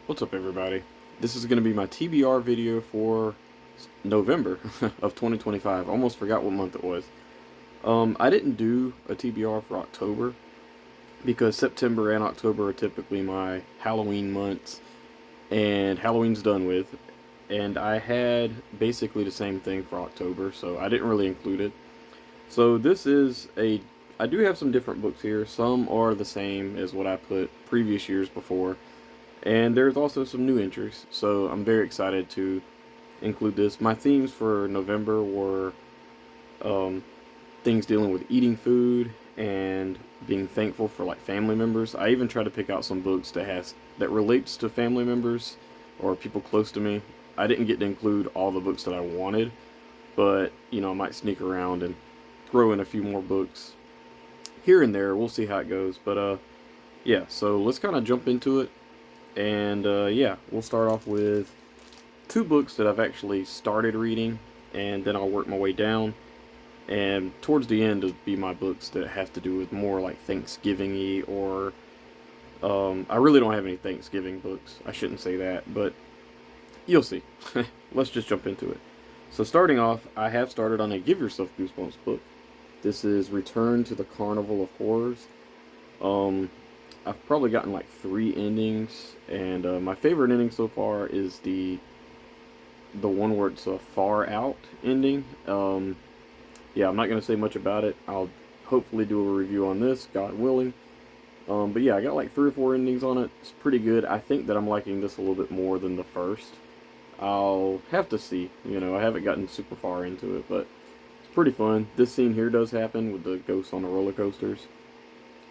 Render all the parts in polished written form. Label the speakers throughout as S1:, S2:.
S1: What's up, everybody? This is going to be my TBR video for November of 2025. Almost forgot what month it was. I didn't do a TBR for October because September and October are typically my Halloween months, and Halloween's done with. And I had basically the same thing for October, so I didn't really include it. So this is a. I do have some different books here. Some are the same as what I put previous years before. And there's also some new entries, so I'm very excited to include this. My themes for November were um, things dealing with eating food and being thankful for like family members. I even try to pick out some books that relates to family members or people close to me. I didn't get to include all the books that I wanted, but I might sneak around and throw in a few more books here and there. We'll see how it goes, but yeah. So let's kind of jump into it. And yeah, we'll start off with two books that I've actually started reading, and then I'll work my way down. And towards the end, it'll be my books that have to do with more like Thanksgiving-y, or I really don't have any Thanksgiving books. I shouldn't say that, but you'll see. Let's just jump into it. So starting off, I have started on a Give Yourself Goosebumps book. This is Return to the Carnival of Horrors. Um, I've probably gotten like three endings, and my favorite ending so far is the one where it's a far out ending. Yeah, I'm not gonna say much about it. I'll hopefully do a review on this, God willing. But yeah, I got like three or four endings on it. It's pretty good. I think that I'm liking this a little bit more than the first. I'll have to see. I haven't gotten super far into it, but it's pretty fun. This scene here does happen with the ghosts on the roller coasters.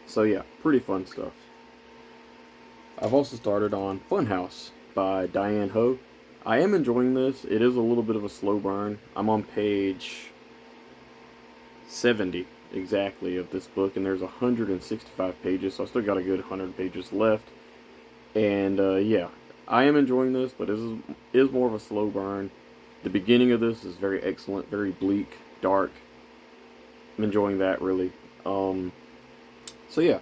S1: So yeah, pretty fun stuff. I've also started on Funhouse by Diane Ho. I am enjoying this. It is a little bit of a slow burn. I'm on page 70 exactly of this book, and there's 165 pages, so I still got a good 100 pages left. And yeah, I am enjoying this, but it is more of a slow burn. The beginning of this is very excellent, very bleak, dark. I'm enjoying that really. So yeah,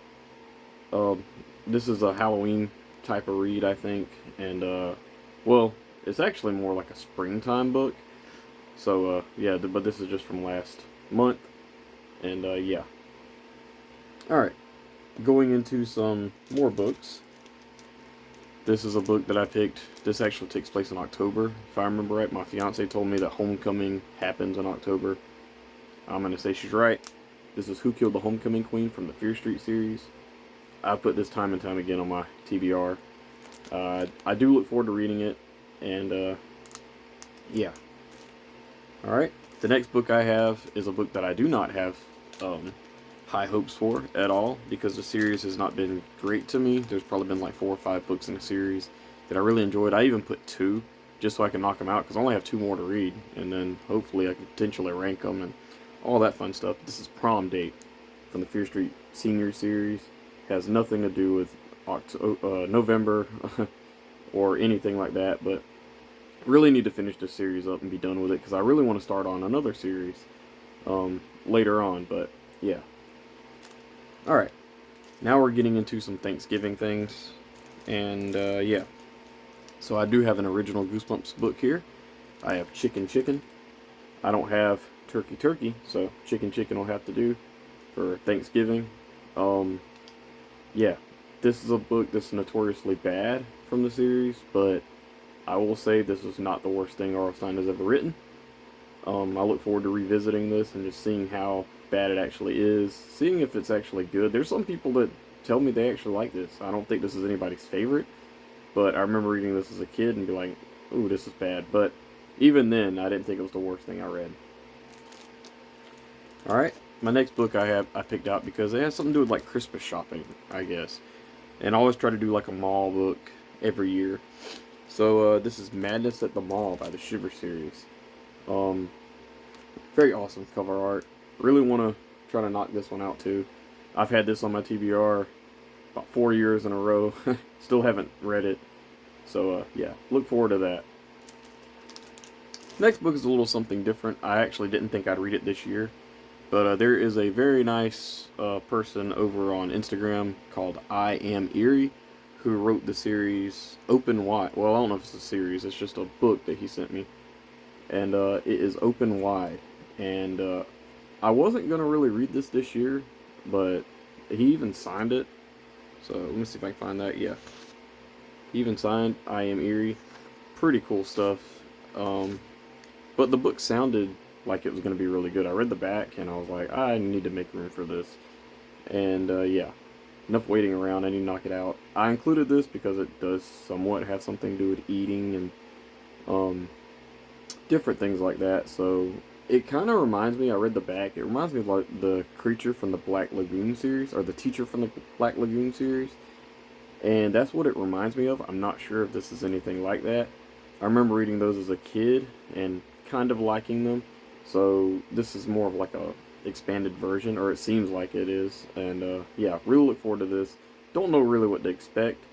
S1: um, this is a Halloween type of read, I think, and well, it's actually more like a springtime book. So yeah, but this is just from last month, and yeah. All right, going into some more books. This is a book that I picked. This actually takes place in October, if I remember right. My fiance told me that Homecoming happens in October. I'm gonna say she's right. This is Who Killed the Homecoming Queen from the Fear Street series. I put this time and time again on my TBR. I do look forward to reading it, and yeah. All right. The next book I have is a book that I do not have high hopes for at all, because the series has not been great to me. There's probably been like 4 or 5 books in the series that I really enjoyed. I even put 2 just so I can knock them out, because I only have 2 more to read, and then hopefully I can potentially rank them and all that fun stuff. This is Prom Date from the Fear Street Senior series. It has nothing to do with November or anything like that, but really need to finish this series up and be done with it, because I really want to start on another series later on. But yeah. All right, now we're getting into some Thanksgiving things, and yeah. So I do have an original Goosebumps book here. I have Chicken Chicken. I don't have Turkey Turkey, so Chicken Chicken will have to do for Thanksgiving. Yeah, this is a book that's notoriously bad from the series, but I will say this is not the worst thing R.L. Stine has ever written. I look forward to revisiting this and just seeing how bad it actually is, seeing if it's actually good. There's some people that tell me they actually like this. I don't think this is anybody's favorite, but I remember reading this as a kid and be like, ooh, this is bad. But even then, I didn't think it was the worst thing I read. All right, my next book I picked out because it has something to do with like Christmas shopping, I guess. And I always try to do like a mall book every year. So this is Madness at the Mall by the Shiver series. Um, Very awesome cover art. Really want to try to knock this one out too. I've had this on my TBR about 4 years in a row. Still haven't read it. So yeah, look forward to that. Next book is a little something different. I actually didn't think I'd read it this year. But there is a very nice person over on Instagram called I Am Eerie, who wrote the series Open Wide. Well, I don't know if it's a series. It's just a book that he sent me, and it is Open Wide. And I wasn't gonna really read this year, but he even signed it. So let me see if I can find that. Yeah, he even signed I Am Eerie. Pretty cool stuff. Um, but the book sounded like it was going to be really good. I read the back and I was like, I need to make room for this. And yeah, enough waiting around. I need to knock it out. I included this because it does somewhat have something to do with eating and um, different things like that. So it kind of reminds me. I read the back. It reminds me of like the creature from the Black Lagoon series, or the teacher from the Black Lagoon series. And that's what it reminds me of. I'm not sure if this is anything like that. I remember reading those as a kid and kind of liking them. So this is more of like a expanded version, or it seems like it is. And yeah, really look forward to this. Don't know really what to expect,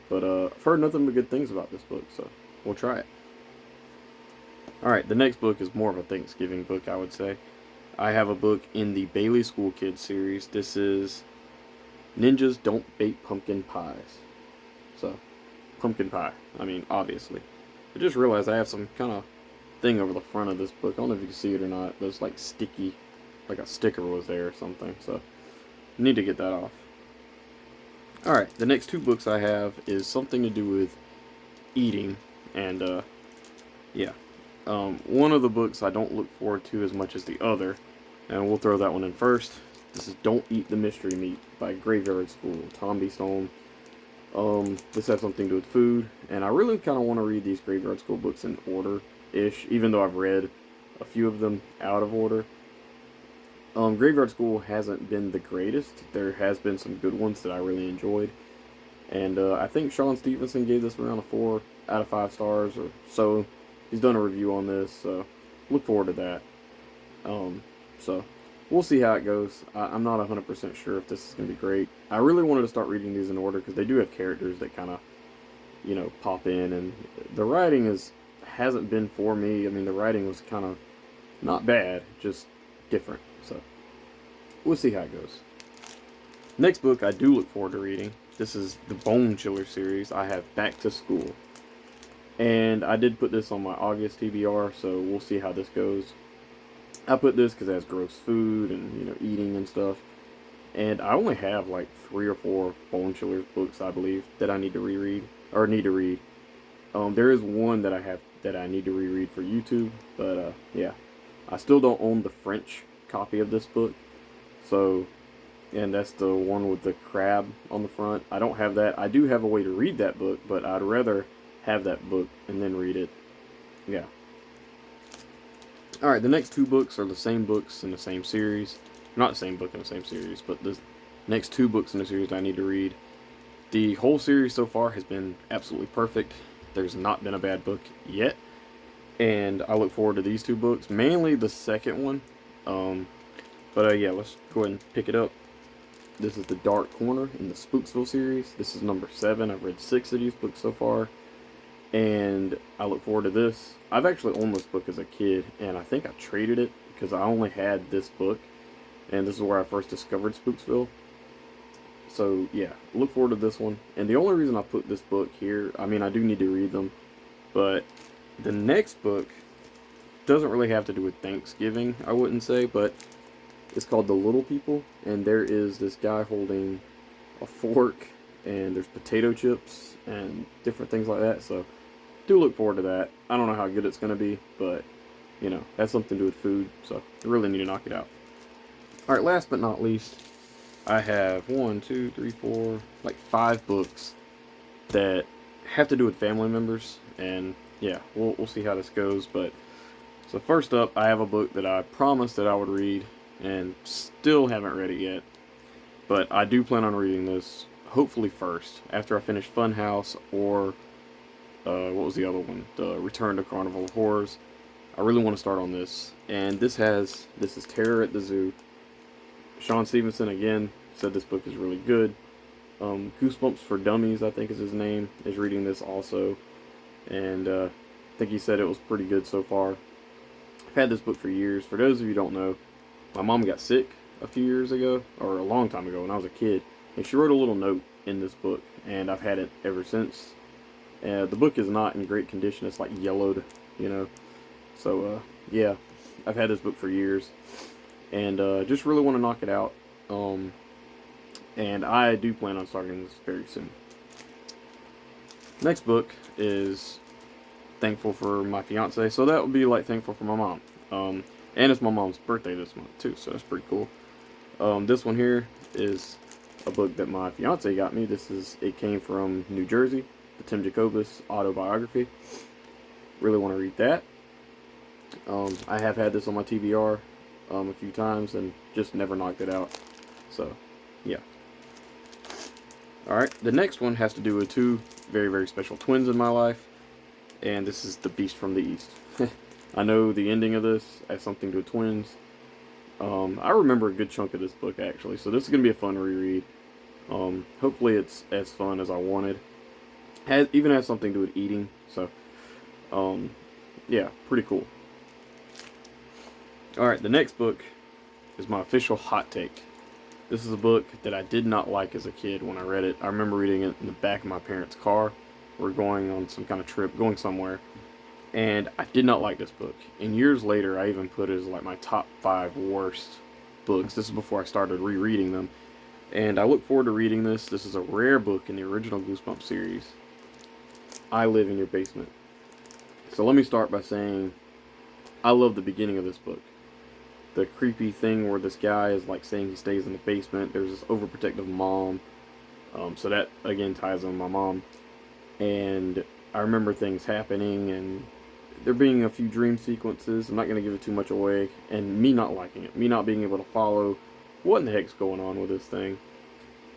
S1: but I've heard nothing but good things about this book, so we'll try it. Alright, the next book is more of a Thanksgiving book, I would say. I have a book in the Bailey School Kids series. This is Ninjas Don't Bake Pumpkin Pies. So, pumpkin pie. I mean, obviously. I just realized I have some kind of thing over the front of this book. I don't know if you can see it or not, but it's like sticky. Like a sticker was there or something. So, I need to get that off. Alright, the next two books I have is something to do with eating. And, yeah. One of the books I don't look forward to as much as the other. And we'll throw that one in first. This is Don't Eat the Mystery Meat by Graveyard School. Tom B. Stone. This has something to do with food, and I really kind of want to read these Graveyard School books in order-ish, even though I've read a few of them out of order. Graveyard School hasn't been the greatest. There has been some good ones that I really enjoyed, and I think Sean Stevenson gave this around a 4 out of 5 stars or so. He's done a review on this, so look forward to that. So we'll see how it goes. I'm not 100% sure if this is going to be great. I really wanted to start reading these in order because they do have characters that kind of, you know, pop in, and the writing hasn't been for me. I mean, the writing was kind of not bad, just different. So we'll see how it goes. Next book I do look forward to reading. This is the Bone Chiller series. I have Back to School, and I did put this on my August TBR, so we'll see how this goes. I put this because it has gross food and, you know, eating and stuff. And I only have like 3 or 4 Bone Chillers books, I believe, that I need to reread or need to read. There is one that I have that I need to reread for YouTube, but yeah, I still don't own the French copy of this book. So, and that's the one with the crab on the front. I don't have that. I do have a way to read that book, but I'd rather have that book and then read it. Yeah. Alright, the next 2 books are the same books in the same series. Not the same book in the same series, but the next 2 books in the series I need to read. The whole series so far has been absolutely perfect. There's not been a bad book yet. And I look forward to these 2 books. Mainly the second one. But yeah, let's go ahead and pick it up. This is The Dark Corner in the Spooksville series. This is number 7. I've read 6 of these books so far, and I look forward to this. I've actually owned this book as a kid, and I think I traded it because I only had this book, and this is where I first discovered Spooksville. So yeah, look forward to this one. And the only reason I put this book here, I mean, I do need to read them, but the next book doesn't really have to do with Thanksgiving, I wouldn't say, but it's called The Little People, and there is this guy holding a fork, and there's potato chips and different things like that. So do look forward to that. I don't know how good it's going to be, but you know, that's something to do with food, so I really need to knock it out. Alright, last but not least, I have 1, 2, 3, 4, like 5 books that have to do with family members, and yeah, we'll see how this goes. But so first up, I have a book that I promised that I would read, and still haven't read it yet. But I do plan on reading this, hopefully first, after I finish Funhouse, or what was the other one? The Return to Carnival of Horrors. I really want to start on this. And this is Terror at the Zoo. Sean Stevenson, again, said this book is really good. Goosebumps for Dummies, I think is his name, is reading this also. And I think he said it was pretty good so far. I've had this book for years. For those of you who don't know, my mom got sick a few years ago, or a long time ago when I was a kid, and she wrote a little note in this book, and I've had it ever since. The book is not in great condition. It's like yellowed, you know. So yeah, I've had this book for years, and just really want to knock it out. Um, and I do plan on starting this very soon. Next book is Thankful for my fiance, so that would be like Thankful for my mom. And it's my mom's birthday this month too, so that's pretty cool. This one here is a book that my fiance got me. It came from New Jersey, the Tim Jacobus autobiography. Really want to read that. I have had this on my TBR a few times and just never knocked it out. So, yeah. Alright, the next one has to do with two very, very special twins in my life. And this is The Beast from the East. I know the ending of this has something to do with twins. I remember a good chunk of this book, actually. So this is going to be a fun reread. Hopefully it's as fun as I wanted. Even has something to do with eating. So, yeah, pretty cool. Alright, the next book is my official hot take. This is a book that I did not like as a kid when I read it. I remember reading it in the back of my parents' car. We're going on some kind of trip, going somewhere. And I did not like this book. And years later, I even put it as like my top 5 worst books. This is before I started rereading them. And I look forward to reading this. This is a rare book in the original Goosebumps series. I Live in Your Basement. So let me start by saying I love the beginning of this book. The creepy thing where this guy is like saying he stays in the basement. There's this overprotective mom. So that again ties on my mom. And I remember things happening and there being a few dream sequences. I'm not going to give it too much away. And me not liking it. Me not being able to follow what in the heck's going on with this thing.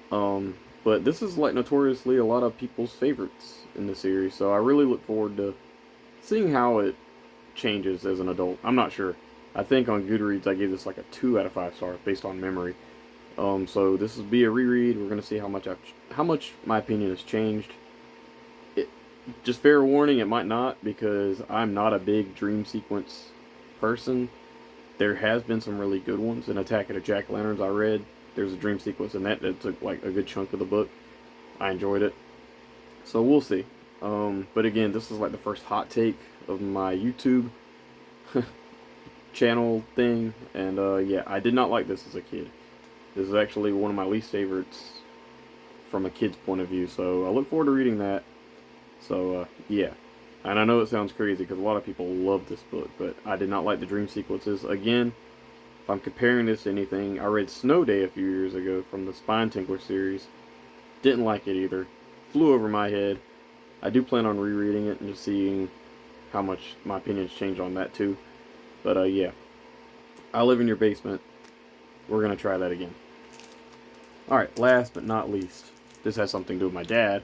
S1: But this is like notoriously a lot of people's favorites in the series. So I really look forward to seeing how it changes as an adult. I'm not sure. I think on Goodreads I gave this like a 2 out of 5 stars based on memory. So this will be a reread. We're gonna see how much my opinion has changed. Just fair warning, it might not, because I'm not a big dream sequence person. There has been some really good ones. In Attack of the Jack-O-Lanterns I read, there's a dream sequence in that took like a good chunk of the book. I enjoyed it. So we'll see. But again, this is like the first hot take of my YouTube channel thing, and yeah, I did not like this as a kid. This is actually one of my least favorites from a kid's point of view, so I look forward to reading that. So yeah, and I know it sounds crazy because a lot of people love this book, but I did not like the dream sequences. Again, if I'm comparing this to anything, I read Snow Day a few years ago from the Spine Tingler series. Didn't like it either. Flew over my head. I do plan on rereading it and just seeing how much my opinions change on that too. But yeah, I Live in Your Basement. We're going to try that again. Alright, last but not least, this has something to do with my dad.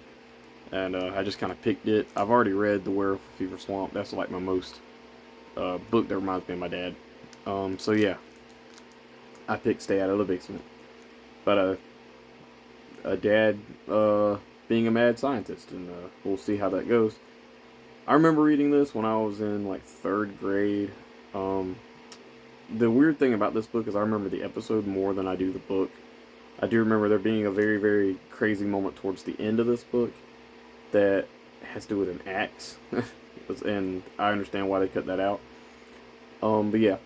S1: And I just kind of picked it. I've already read The Werewolf Fever Swamp. That's like my most book that reminds me of my dad. So yeah, I picked Stay Out of the Basement. But a dad being a mad scientist, and we'll see how that goes. I remember reading this when I was in like 3rd grade. The weird thing about this book is I remember the episode more than I do the book. I do remember there being a very, very crazy moment towards the end of this book that has to do with an axe. And I understand why they cut that out. But yeah,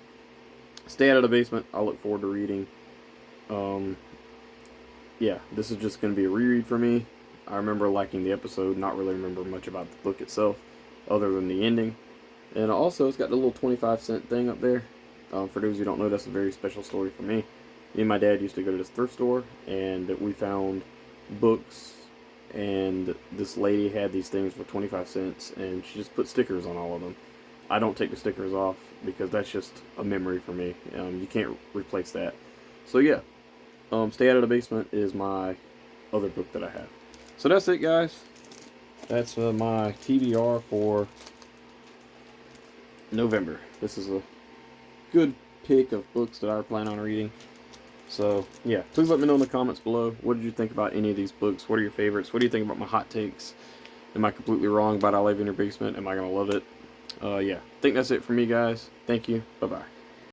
S1: Stay Out of the Basement. I look forward to reading. Yeah, this is just going to be a reread for me. I remember liking the episode, not really remember much about the book itself, other than the ending. And also, it's got the little 25-cent thing up there. For those who don't know, that's a very special story for me. Me and my dad used to go to this thrift store, and we found books, and this lady had these things for 25 cents, and she just put stickers on all of them. I don't take the stickers off, because that's just a memory for me. You can't replace that. So yeah, Stay Out of the Basement is my other book that I have. So that's it, guys. That's my TBR for November. This is a good pick of books that I plan on reading. So yeah, please let me know in the comments below. What did you think about any of these books? What are your favorites? What do you think about my hot takes? Am I completely wrong about I Live in Your Basement? Am I gonna love it? Yeah, I think that's it for me, guys. Thank you. Bye bye.